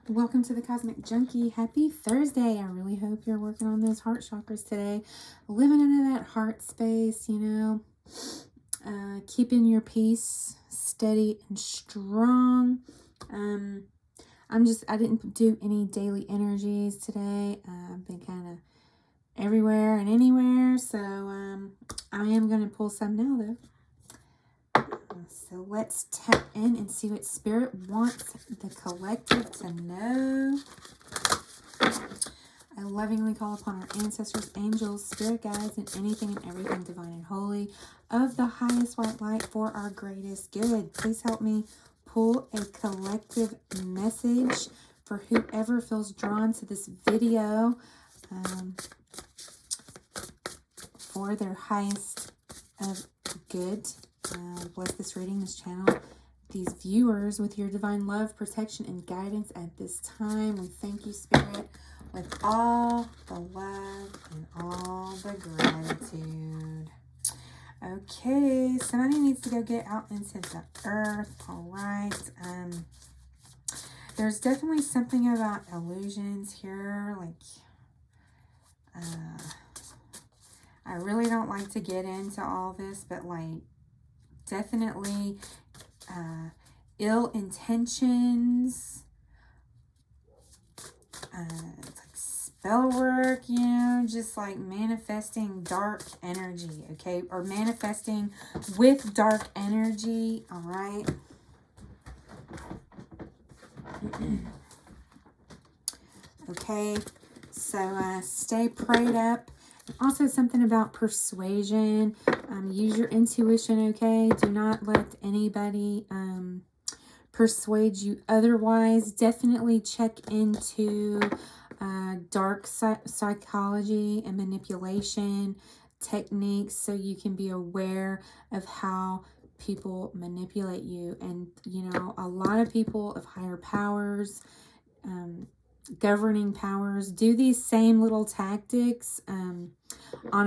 Welcome to the Cosmic Junkie. Happy Thursday. I really hope you're working on those heart chakras today. Living into that heart space, keeping your peace steady and strong. I didn't do any daily energies today. I've been kind of everywhere and anywhere. So I am going to pull some now though. So let's tap in and see what Spirit wants the collective to know. I lovingly call upon our ancestors, angels, spirit guides, and anything and everything divine and holy of the highest white light for our greatest good. Please help me pull a collective message for whoever feels drawn to this video for their highest of good. Bless this reading, this channel, these viewers with your divine love, protection, and guidance at this time. We thank you, Spirit, with all the love and all the gratitude. Okay, somebody needs to go get out into the earth. All right. There's definitely something about illusions here. I really don't like to get into all this, but definitely ill intentions, it's like spell work, just like manifesting dark energy, okay, or manifesting with dark energy. All right. Okay, so stay prayed up. Also something about persuasion. Use your intuition, okay? Do not let anybody persuade you otherwise. Definitely check into dark psychology and manipulation techniques so you can be aware of how people manipulate you. And, a lot of people of higher powers, governing powers, do these same little tactics on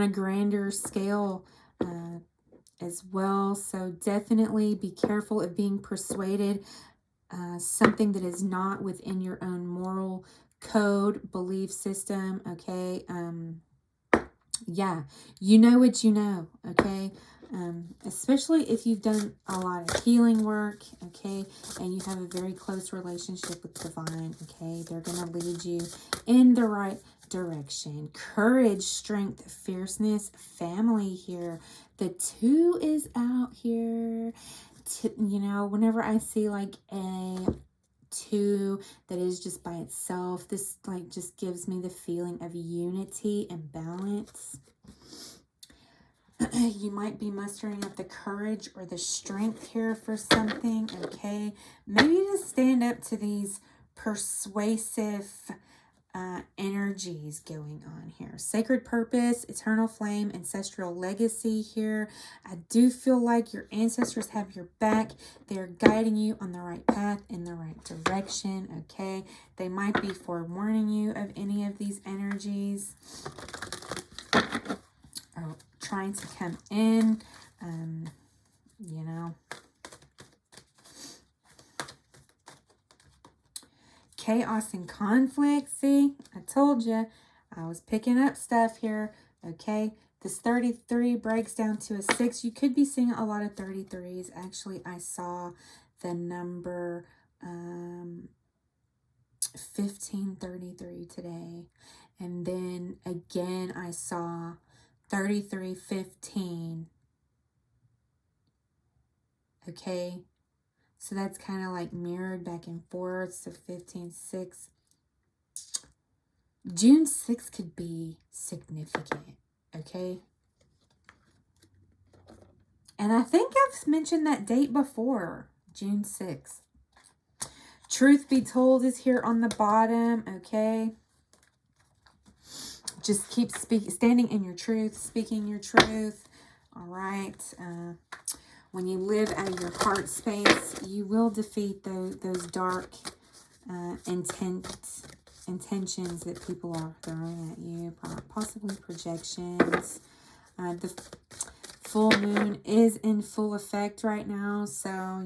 a grander scale as well. So definitely be careful of being persuaded something that is not within your own moral code, belief system, okay? Yeah, you know what you know, okay? Especially if you've done a lot of healing work, okay, and you have a very close relationship with divine, okay, they're going to lead you in the right direction. Courage, strength, fierceness, family here. The 2 is out here. Whenever I see like a 2 that is just by itself, this just gives me the feeling of unity and balance. You might be mustering up the courage or the strength here for something, okay? Maybe to stand up to these persuasive energies going on here. Sacred purpose, eternal flame, ancestral legacy here. I do feel like your ancestors have your back. They're guiding you on the right path, in the right direction, okay? They might be forewarning you of any of these energies. Or trying to come in, chaos and conflict. See, I told you, I was picking up stuff here, okay? This 33 breaks down to a 6. You could be seeing a lot of 33s. Actually, I saw the number 1533 today. And then again, I saw 3315. Okay, so that's kind of like mirrored back and forth. So 15-6. June 6th could be significant. Okay, and I think I've mentioned that date before. June 6th. Truth be told is here on the bottom. Okay, just keep standing in your truth, speaking your truth. All right. When you live out of your heart space, you will defeat those dark intentions that people are throwing at you, possibly projections. The full moon is in full effect right now, so,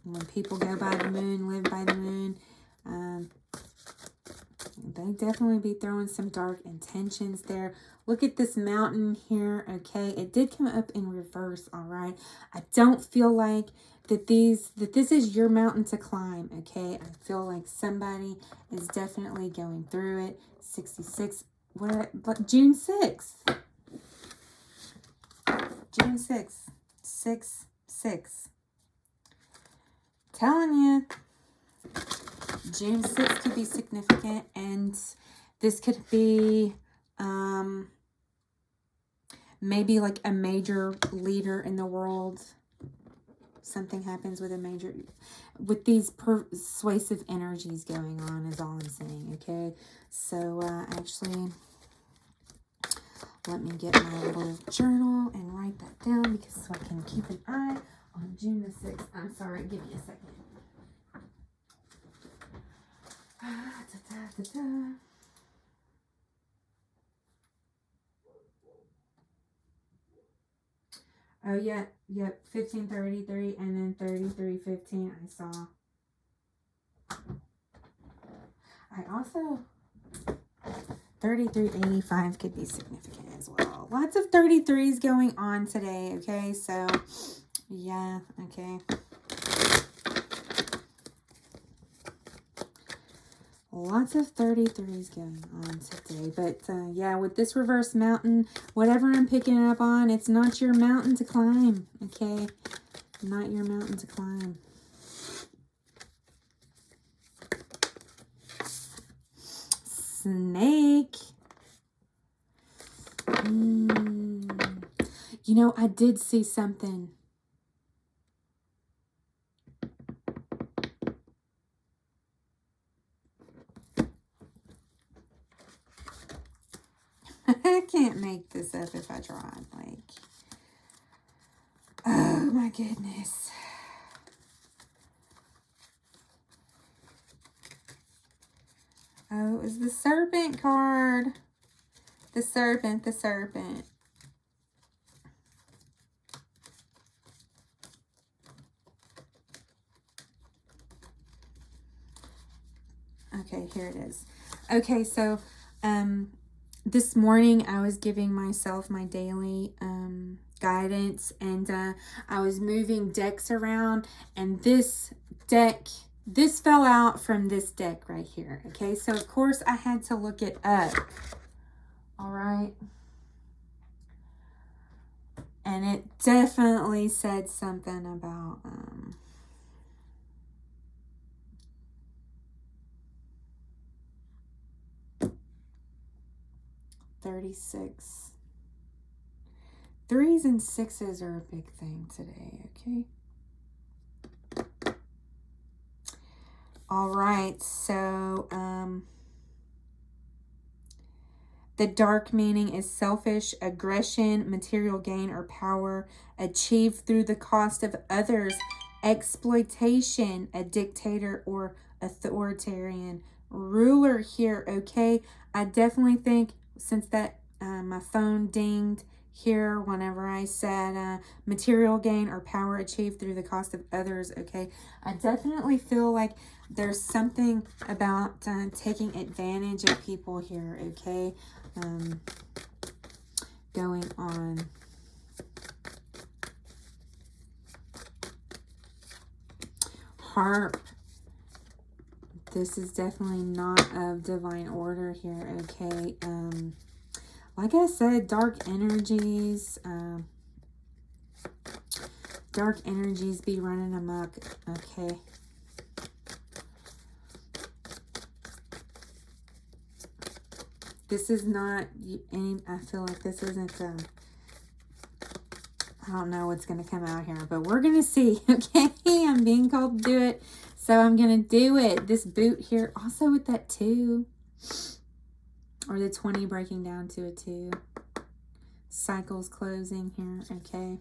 When people go by the moon, live by the moon, they definitely be throwing some dark intentions there. Look at this mountain here, okay? It did come up in reverse, all right? I don't feel like that this is your mountain to climb, okay? I feel like somebody is definitely going through it. 66, but June 6th. June 6th. 6. Telling you. June 6th could be significant, and this could be maybe like a major leader in the world. Something happens with a major, with these persuasive energies going on is all I'm saying, okay? So actually, let me get my little journal and write that down because so I can keep an eye on June the 6th. I'm sorry, give me a second. Oh, yeah, yep, 1533 and then 3315 I saw. I also, 3385 could be significant as well. Lots of 33s going on today, okay? So, yeah, okay. Lots of 33s going on today. But, yeah, with this reverse mountain, whatever I'm picking up on, it's not your mountain to climb, okay? Not your mountain to climb. Snake. You know, I did see something. I can't make this up if I tried. Like, oh my goodness. Oh, it was the serpent card. The serpent. Okay, here it is. Okay, so, this morning I was giving myself my daily, guidance, and, I was moving decks around, and this fell out from this deck right here. Okay, so of course I had to look it up. All right. And it definitely said something about, 36. 3s and 6s are a big thing today, okay? All right, so the dark meaning is selfish, aggression, material gain, or power achieved through the cost of others, exploitation, a dictator or authoritarian ruler here, okay? I definitely think since that my phone dinged here whenever I said material gain or power achieved through the cost of others, okay? I definitely feel like there's something about taking advantage of people here, okay? Going on. Harp. This is definitely not of divine order here, okay? Like I said, dark energies be running amok, okay? This is not any, I feel like this isn't, I don't know what's going to come out here, but we're going to see, okay? I'm being called to do it, so I'm going to do it. This boot here, also with that 2, or the 20 breaking down to a 2. Cycles closing here, okay?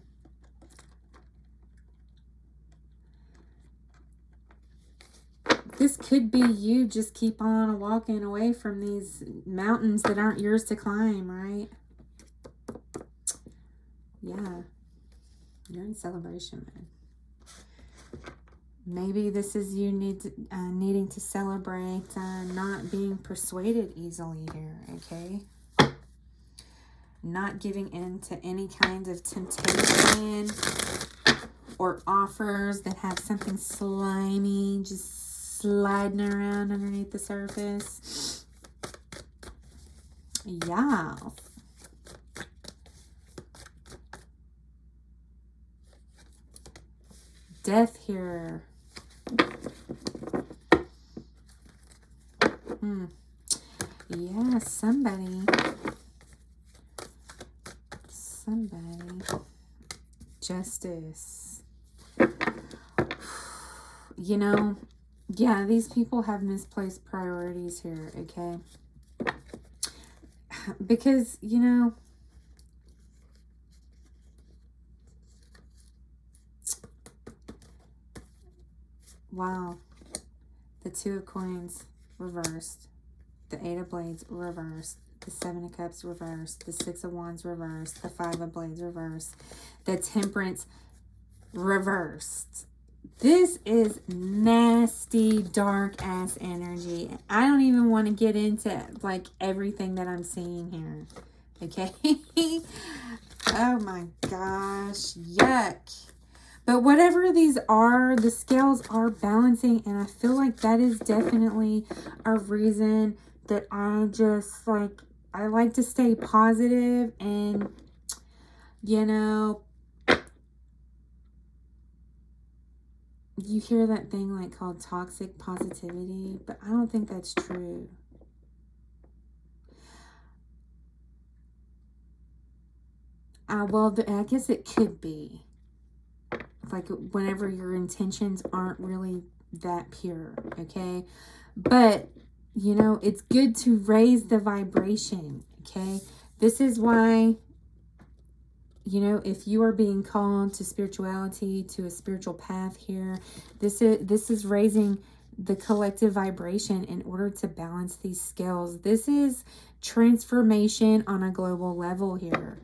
This could be you just keep on walking away from these mountains that aren't yours to climb, right? Yeah. You're in celebration mode. Maybe this is you needing to celebrate not being persuaded easily here, okay? Not giving in to any kind of temptation or offers that have something slimy just sliding around underneath the surface. Yeah. Death here. Yeah, somebody. Justice. You know, yeah, these people have misplaced priorities here, okay? Because, you know, wow. The Two of Coins reversed. The Eight of Blades reversed. The Seven of Cups reversed. The Six of Wands reversed. The Five of Blades reversed. The Temperance reversed. This is nasty, dark ass energy. I don't even want to get into like everything that I'm seeing here. Okay. Oh my gosh. Yuck. But whatever these are, the scales are balancing, and I feel like that is definitely a reason that I just I like to stay positive. And you know, you hear that thing like called toxic positivity, but I don't think that's true. Well, I guess it could be. Like whenever your intentions aren't really that pure, okay? But, you know, it's good to raise the vibration, okay? This is why, you know, if you are being called to spirituality, to a spiritual path here, this is raising the collective vibration in order to balance these scales. This is transformation on a global level here.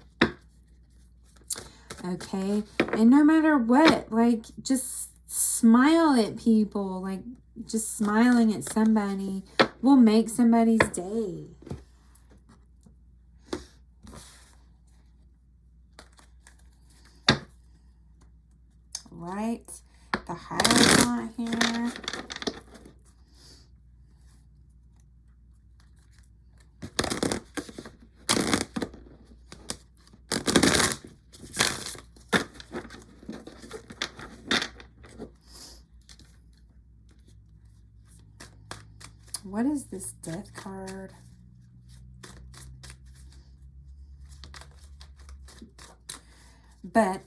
Okay, and no matter what, like, just smile at people. Like, just smiling at somebody will make somebody's day. Right? The Hierophant here. What is this Death card? But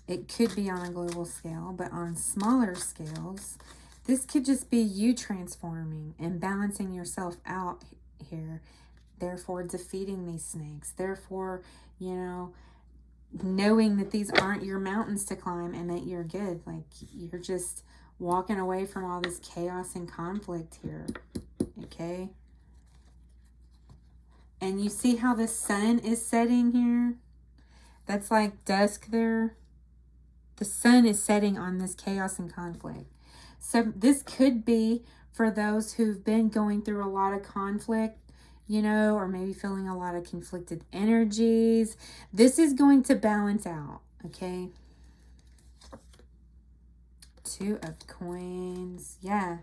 it could be on a global scale, but on smaller scales, this could just be you transforming and balancing yourself out here, therefore defeating these snakes, therefore, you know, knowing that these aren't your mountains to climb and that you're good. Like, you're just walking away from all this chaos and conflict here, okay? And you see how the sun is setting here? That's like dusk there. The sun is setting on this chaos and conflict. So this could be for those who've been going through a lot of conflict, you know, or maybe feeling a lot of conflicted energies. This is going to balance out, okay? Two of Coins. Yeah.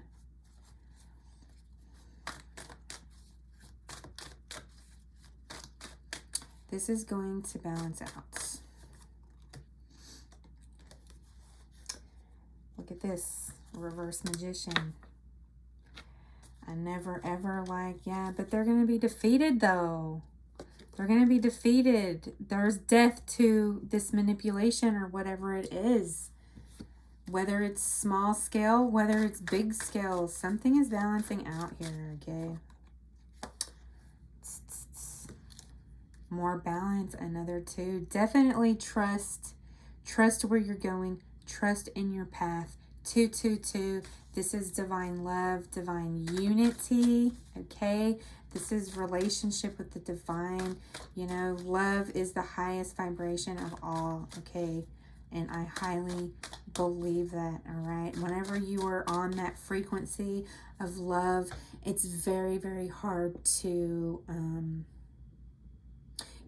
This is going to balance out. Look at this. Reverse Magician. I never ever yeah, but they're going to be defeated though. They're going to be defeated. There's death to this manipulation or whatever it is. Whether it's small scale, whether it's big scale, something is balancing out here, okay? More balance, another two. Definitely trust. Trust where you're going. Trust in your path. 222. This is divine love, divine unity, okay? This is relationship with the divine. You know, love is the highest vibration of all, okay? And I highly believe that, all right? Whenever you are on that frequency of love, it's very, very hard to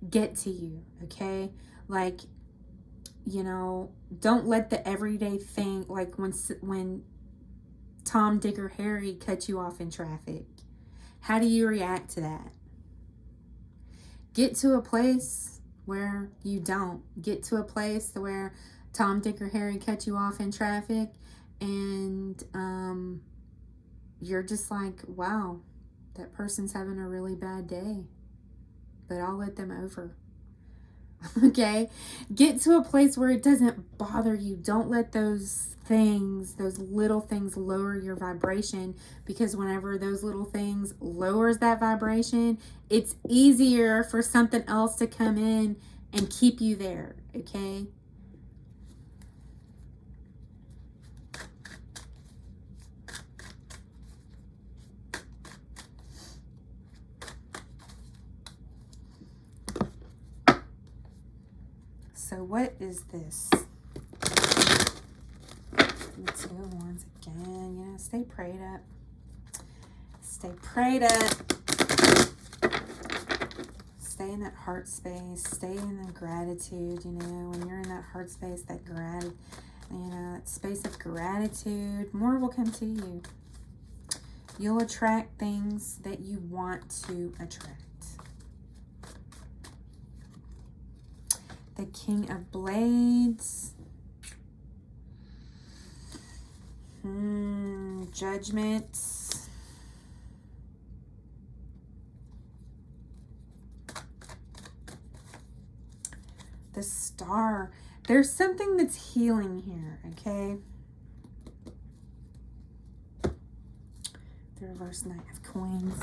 get to you, okay? Like, you know, don't let the everyday thing, like when Tom, Dick, or Harry cut you off in traffic. How do you react to that? Get to a place where you don't. Get to a place where Tom, Dick, or Harry cut you off in traffic and you're just like, wow, that person's having a really bad day, but I'll let them over. Okay? Get to a place where it doesn't bother you. Don't let those things, those little things, lower your vibration, because whenever those little things lowers that vibration, it's easier for something else to come in and keep you there. Okay? So what is this? Two wands again. You know, stay prayed up. Stay prayed up. Stay in that heart space. Stay in the gratitude. You know, when you're in that heart space, that that space of gratitude, more will come to you. You'll attract things that you want to attract. The King of Blades. Judgment. The Star. There's something that's healing here, okay? The reverse Knight of Coins.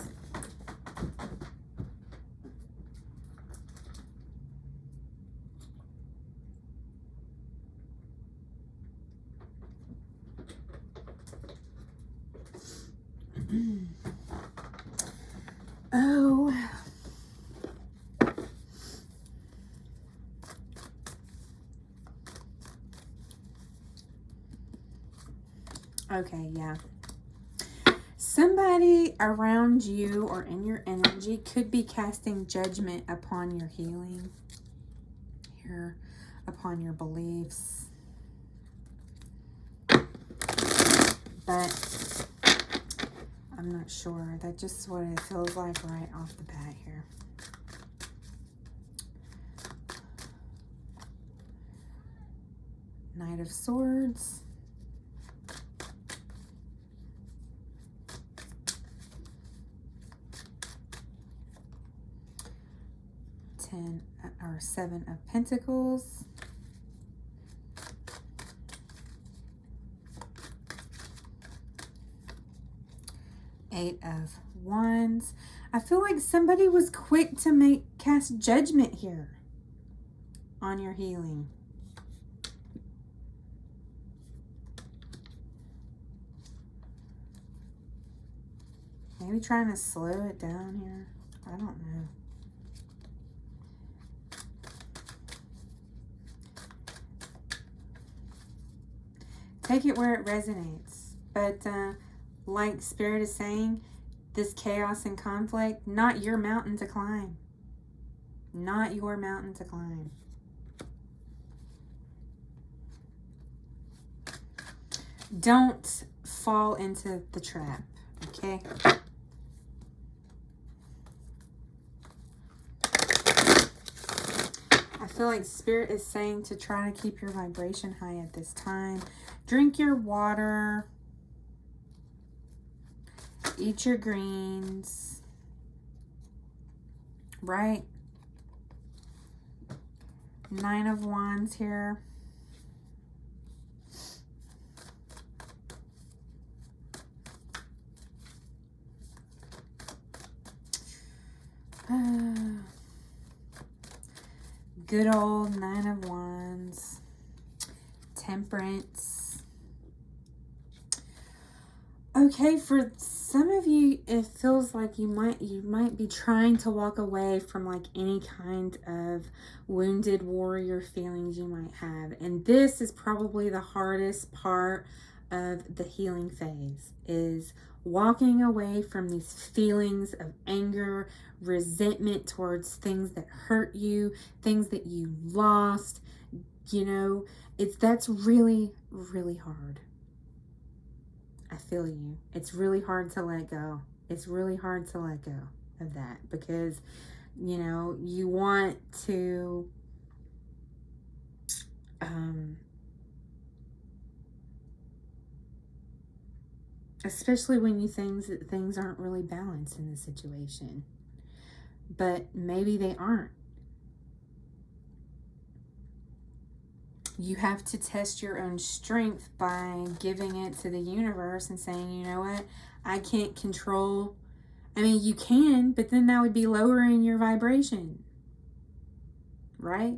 Oh. Okay, yeah. Somebody around you or in your energy could be casting judgment upon your healing, upon your beliefs. But I'm not sure. That's just what it feels like right off the bat here. Knight of Swords. Seven of Pentacles. Eight of Wands. I feel like somebody was quick to cast judgment here on your healing. Maybe trying to slow it down here. I don't know. Take it where it resonates. But like Spirit is saying, this chaos and conflict, not your mountain to climb. Not your mountain to climb. Don't fall into the trap, okay? I feel like Spirit is saying to try to keep your vibration high at this time. Drink your water. Eat your greens. Right? Nine of Wands here. Good old Nine of Wands. Temperance. Okay, for some of you, it feels like you might be trying to walk away from like any kind of wounded warrior feelings you might have. And this is probably the hardest part of the healing phase, is walking away from these feelings of anger, resentment towards things that hurt you, things that you lost. You know, that's really, really hard. I feel you. It's really hard to let go. It's really hard to let go of that, because, you know, you want to, especially when things aren't really balanced in the situation, but maybe they aren't. You have to test your own strength by giving it to the universe and saying, you know what, I can't control. I mean, you can, but then that would be lowering your vibration, right?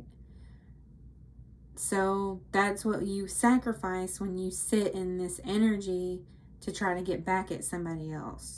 So that's what you sacrifice when you sit in this energy to try to get back at somebody else.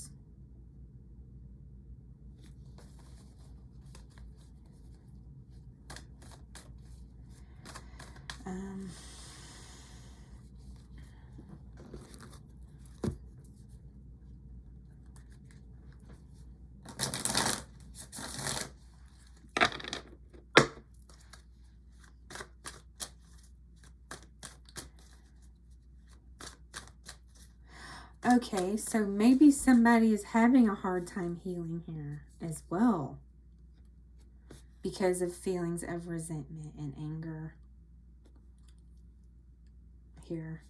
Okay, so maybe somebody is having a hard time healing here as well, because of feelings of resentment and anger here.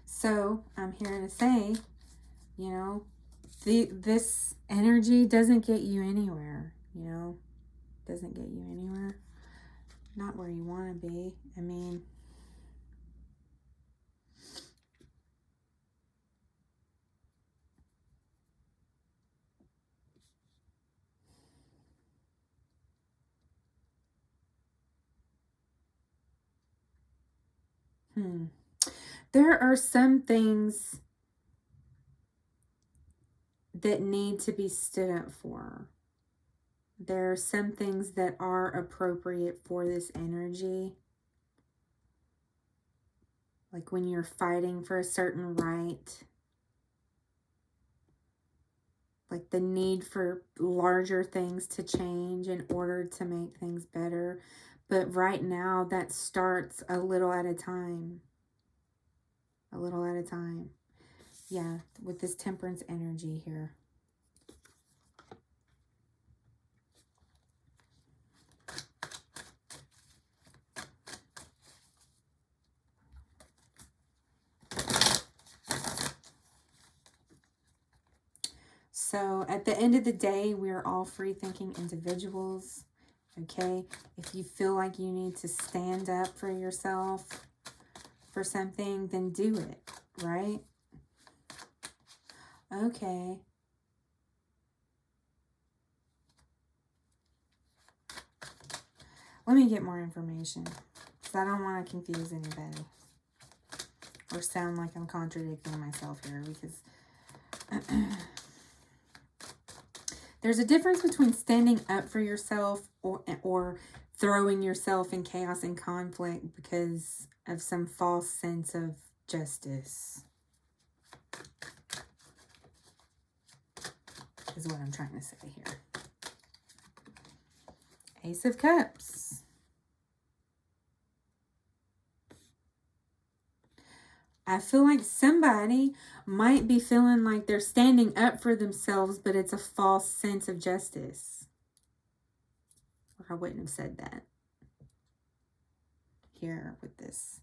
So I'm here to say, you know, this energy doesn't get you anywhere, you know, doesn't get you anywhere. Not where you want to be. I mean, there are some things that need to be stood up for. There are some things that are appropriate for this energy. Like when you're fighting for a certain right. Like the need for larger things to change in order to make things better. But right now, that starts a little at a time. A little at a time. Yeah, with this temperance energy here. So at the end of the day, we're all free-thinking individuals, okay? If you feel like you need to stand up for yourself for something, then do it, right? Okay. Let me get more information, because I don't want to confuse anybody or sound like I'm contradicting myself here, because there's a difference between standing up for yourself or throwing yourself in chaos and conflict because of some false sense of justice, is what I'm trying to say here. Ace of Cups. I feel like somebody might be feeling like they're standing up for themselves, but it's a false sense of justice. Or I wouldn't have said that here with this.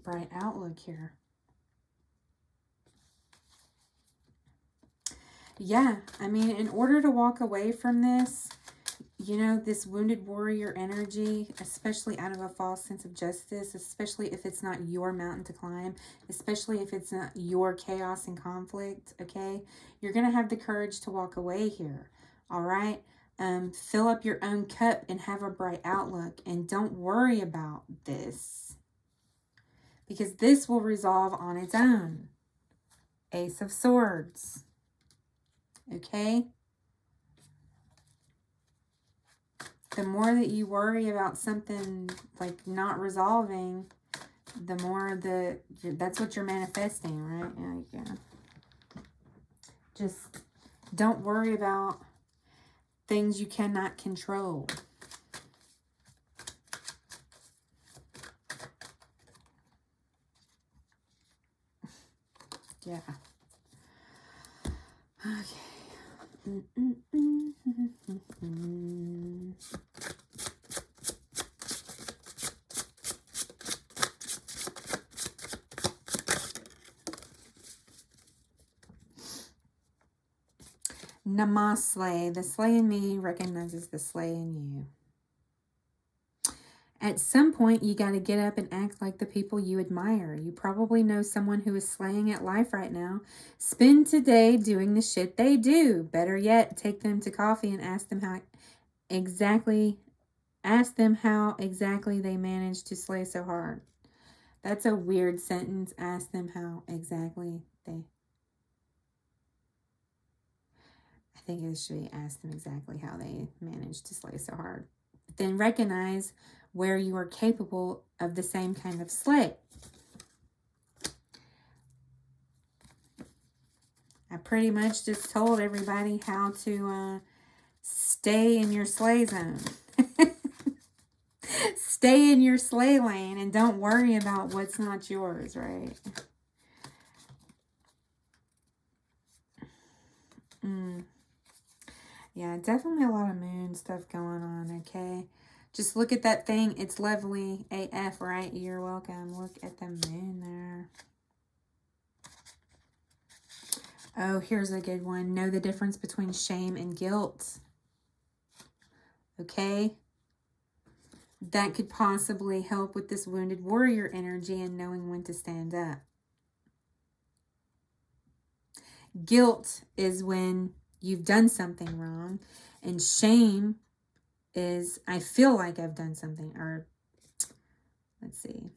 Bright outlook here. Yeah, I mean, in order to walk away from this, You know, this wounded warrior energy, especially out of a false sense of justice, especially if it's not your mountain to climb, especially if it's not your chaos and conflict, okay? You're going to have the courage to walk away here, all right? Fill up your own cup and have a bright outlook, and don't worry about this, because this will resolve on its own. Ace of Swords, okay? The more that you worry about something like not resolving, the more that's what you're manifesting, right? Yeah. Just don't worry about things you cannot control. Yeah. Okay. Namaste. The slay in me recognizes the slay in you. At some point, you got to get up and act like the people you admire. You probably know someone who is slaying at life right now. Spend today doing the shit they do. Better yet, take them to coffee and ask them how exactly they managed to slay so hard. That's a weird sentence. Ask them how exactly they... I think it should be ask them exactly how they managed to slay so hard. Then recognize where you are capable of the same kind of slay. I pretty much just told everybody how to stay in your slay zone. Stay in your slay lane and don't worry about what's not yours, right? Yeah, definitely a lot of moon stuff going on, okay? Just look at that thing. It's lovely AF, right? You're welcome. Look at the moon there. Oh, here's a good one. Know the difference between shame and guilt. Okay? That could possibly help with this wounded warrior energy and knowing when to stand up. Guilt is when you've done something wrong. And shame is, I feel like I've done something. Or, let's see.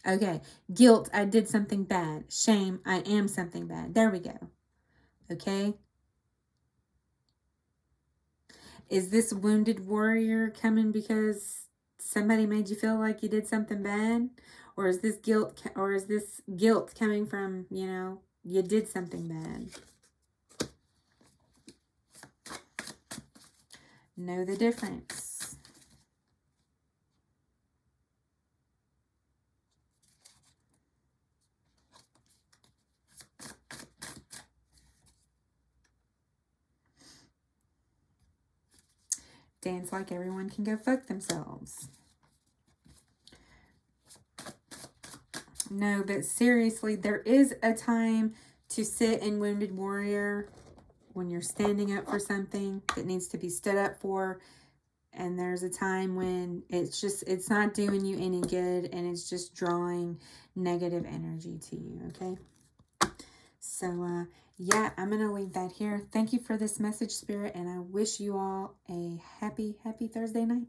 Okay. Guilt, I did something bad. Shame, I am something bad. There we go. Okay. Is this wounded warrior coming because somebody made you feel like you did something bad? Or is this guilt coming from, you know, you did something bad? Know the difference. Dance like everyone can go fuck themselves. No, but seriously, there is a time to sit in wounded warrior when you're standing up for something that needs to be stood up for. And there's a time when it's not doing you any good and it's just drawing negative energy to you, okay? So, yeah, I'm going to leave that here. Thank you for this message, Spirit, and I wish you all a happy, happy Thursday night.